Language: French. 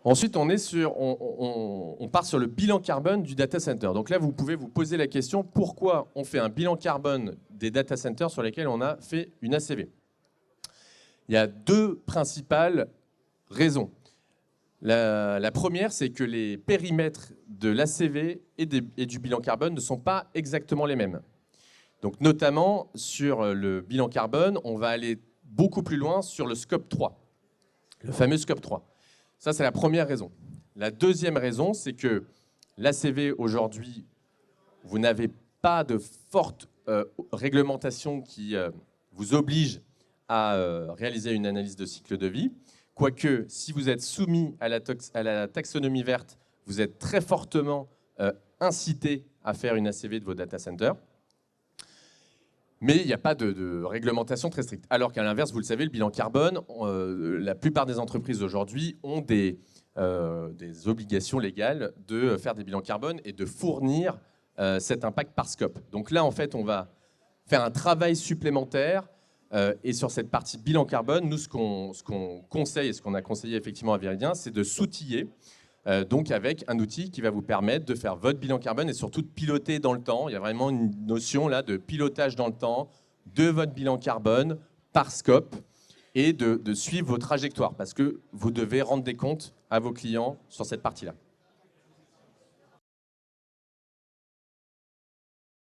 Ensuite, on part sur le bilan carbone du data center. Donc là, vous pouvez vous poser la question, pourquoi on fait un bilan carbone des data centers sur lesquels on a fait une ACV? Il y a deux principales raisons. La première, c'est que les périmètres de l'ACV et du bilan carbone ne sont pas exactement les mêmes. Donc notamment, sur le bilan carbone, on va aller beaucoup plus loin sur le scope 3, le fameux scope 3. Ça, c'est la première raison. La deuxième raison, c'est que l'ACV, aujourd'hui, vous n'avez pas de forte réglementation qui vous oblige à réaliser une analyse de cycle de vie. Quoique, si vous êtes soumis à la taxonomie verte, vous êtes très fortement incité à faire une ACV de vos data centers. Mais il n'y a pas de réglementation très stricte. Alors qu'à l'inverse, vous le savez, le bilan carbone, la plupart des entreprises aujourd'hui ont des obligations légales de faire des bilans carbone et de fournir cet impact par scope. Donc là, en fait, on va faire un travail supplémentaire. Et sur cette partie bilan carbone, nous, ce qu'on conseille et ce qu'on a conseillé effectivement à Viridien, c'est de s'outiller donc avec un outil qui va vous permettre de faire votre bilan carbone et surtout de piloter dans le temps. Il y a vraiment une notion là de pilotage dans le temps de votre bilan carbone par scope et de suivre vos trajectoires parce que vous devez rendre des comptes à vos clients sur cette partie-là.